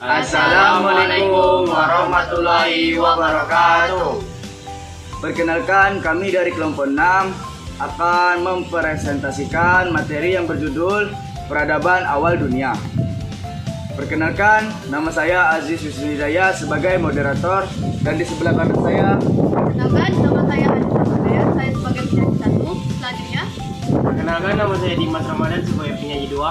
Assalamualaikum warahmatullahi wabarakatuh. Perkenalkan, kami dari kelompok 6 akan mempresentasikan materi yang berjudul Peradaban Awal Dunia. Perkenalkan, nama saya Aziz Yusuf Hidayat sebagai moderator, dan di sebelah kanan saya. Perkenalkan, nama saya Adi, saya sebagai penyanyi 1. Selanjutnya. Perkenalkan, nama saya Dimas Ramadan sebagai penyanyi 2.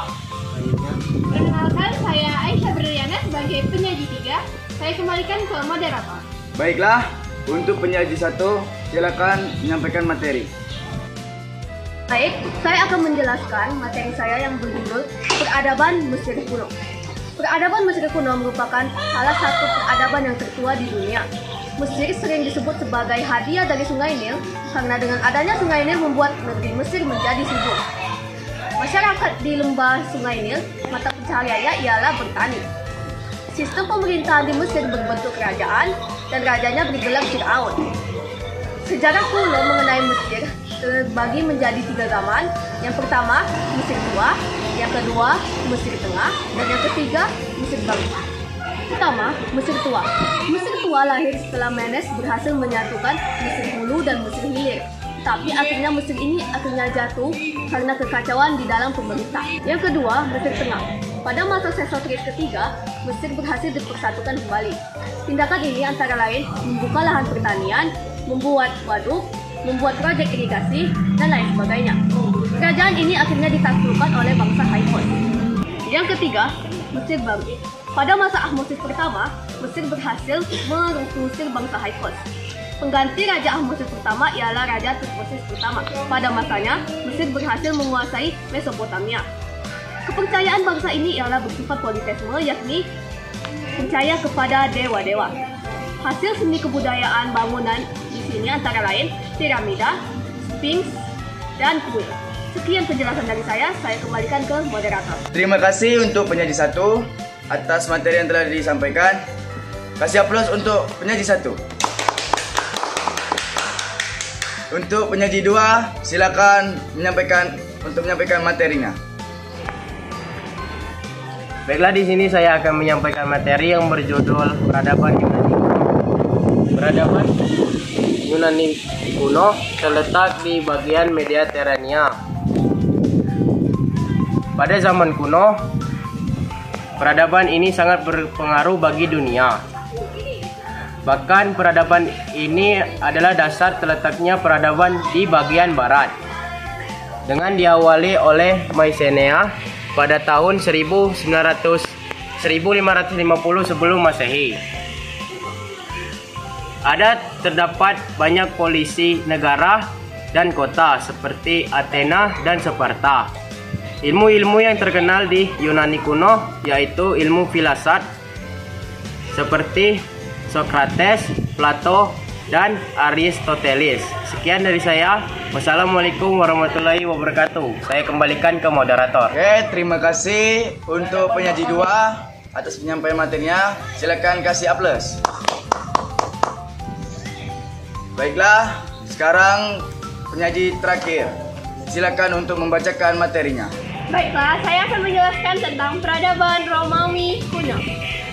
Selanjutnya. Perkenalkan, saya Aisyah Berliana sebagai penyaji 3. Saya kembalikan ke moderator. Baiklah, untuk penyaji 1, silakan menyampaikan materi. Baik, saya akan menjelaskan materi saya yang berjudul Peradaban Mesir Kuno. Peradaban Mesir kuno merupakan salah satu peradaban yang tertua di dunia. Mesir sering disebut sebagai hadiah dari Sungai Nil karena dengan adanya Sungai Nil membuat negeri Mesir menjadi subur. Masyarakat di lembah Sungai Nil, mata pencahariannya ialah bertani. Sistem pemerintahan di Mesir berbentuk kerajaan dan rajanya bergelar Fir'aun. Sejarah kuno mengenai Mesir terbagi menjadi 3 zaman. Yang pertama, Mesir Tua, yang kedua, Mesir Tengah, dan yang ketiga, Mesir Baru. Pertama, Mesir Tua. Mesir Tua lahir setelah Menes berhasil menyatukan Mesir Hulu dan Mesir Hilir. Tapi akhirnya Mesir ini jatuh karena kekacauan di dalam pemerintah. Yang kedua, Mesir Tengah. Pada masa Sesostris ketiga, Mesir berhasil dipersatukan kembali. Tindakan ini antara lain membuka lahan pertanian, membuat waduk, membuat proyek irigasi, dan lain sebagainya. Kerajaan ini akhirnya ditaklukkan oleh bangsa Hyksos. Yang ketiga, Mesir Baru. Pada masa Ahmosis pertama, Mesir berhasil mengusir bangsa Hyksos. Pengganti Raja Ahmosis pertama ialah Raja Tutmosis pertama. Pada masanya, Mesir berhasil menguasai Mesopotamia. Kepercayaan bangsa ini ialah bersifat politeisme, yakni percaya kepada dewa-dewa. Hasil seni kebudayaan bangunan di sini antara lain piramida, sphinx, dan kuil. Sekian penjelasan dari saya kembalikan ke moderator. Terima kasih untuk penyaji 1 atas materi yang telah disampaikan. Kasih aplaus untuk penyaji 1. Untuk penyaji 2, silakan menyampaikan materinya. Baiklah, di sini saya akan menyampaikan materi yang berjudul Peradaban Yunani. Peradaban Yunani kuno terletak di bagian Mediterania. Pada zaman kuno, peradaban ini sangat berpengaruh bagi dunia. Bahkan peradaban ini adalah dasar terletaknya peradaban di bagian barat. Dengan diawali oleh Mycenae pada tahun 1550 sebelum Masehi. Terdapat banyak polisi negara dan kota seperti Athena dan Sparta. Ilmu-ilmu yang terkenal di Yunani kuno yaitu ilmu filsafat seperti Socrates, Plato, dan Aristoteles. Sekian dari saya. Wassalamualaikum warahmatullahi wabarakatuh. Saya kembalikan ke moderator. Oke, terima kasih untuk penyaji 2 atas penyampaian materinya. Silakan kasih aplaus. Baiklah, sekarang penyaji terakhir. Silakan untuk membacakan materinya. Baiklah, saya akan menjelaskan tentang peradaban Romawi kuno.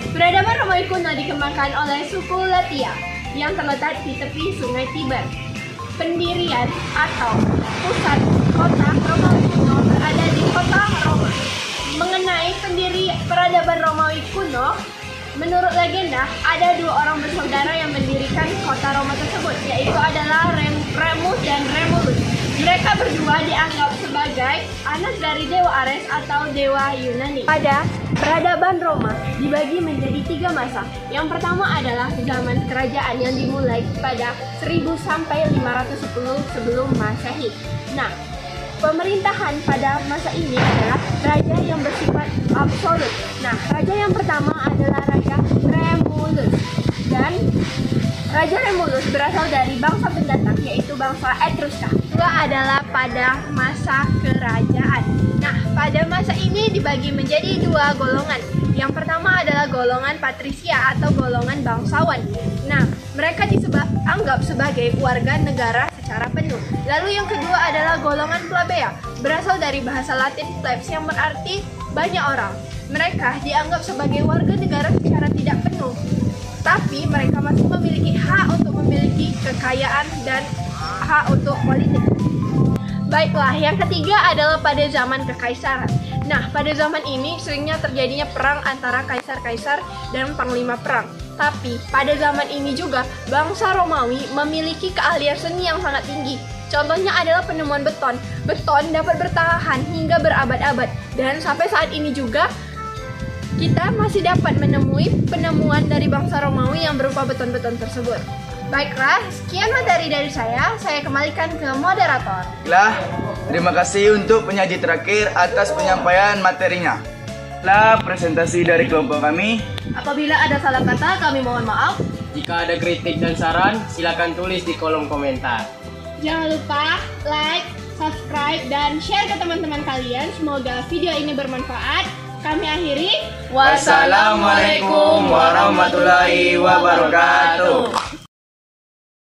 Peradaban Romawi kuno dikembangkan oleh suku Latia yang terletak di tepi Sungai Tiber. Pendirian atau pusat kota Romawi kuno berada di kota Roma. Mengenai pendiri peradaban Romawi kuno, menurut legenda ada 2 orang bersaudara yang mendirikan kota Roma tersebut, yaitu adalah Remus dan Remulus. Mereka berdua dianggap sebagai anak dari dewa Ares atau dewa Yunani. Pada peradaban Roma dibagi menjadi 3 masa. Yang pertama adalah zaman kerajaan yang dimulai pada 1000 sampai 510 sebelum Masehi. Nah, pemerintahan pada masa ini adalah raja yang bersifat absolut. Nah, raja yang pertama adalah Raja Remulus. Dan Raja Remulus berasal dari bangsa pendatang, yaitu bangsa Etruska. Kedua adalah pada masa kerajaan. Nah, pada masa ini dibagi menjadi 2 golongan. Yang pertama adalah golongan patrisia atau golongan bangsawan. Nah, mereka dianggap sebagai warga negara secara penuh. Lalu yang kedua adalah golongan plebea, berasal dari bahasa Latin plebs yang berarti banyak orang. Mereka dianggap sebagai warga negara secara tidak penuh, tapi mereka masih memiliki hak untuk memiliki kekayaan dan hak untuk politik. Baiklah, yang ketiga adalah pada zaman kekaisaran. Nah, pada zaman ini seringnya terjadinya perang antara kaisar-kaisar dan panglima perang. Tapi, pada zaman ini juga, bangsa Romawi memiliki keahlian seni yang sangat tinggi. Contohnya adalah penemuan beton. Beton dapat bertahan hingga berabad-abad. Dan sampai saat ini juga, kita masih dapat menemui penemuan dari bangsa Romawi yang berupa beton-beton tersebut. Baiklah, sekian materi dari saya kembalikan ke moderator. Baiklah, terima kasih untuk penyaji terakhir atas penyampaian materinya. Lah presentasi dari kelompok kami. Apabila ada salah kata, kami mohon maaf. Jika ada kritik dan saran, silakan tulis di kolom komentar. Jangan lupa like, subscribe, dan share ke teman-teman kalian. Semoga video ini bermanfaat. Kami akhiri. Wassalamualaikum warahmatullahi wabarakatuh.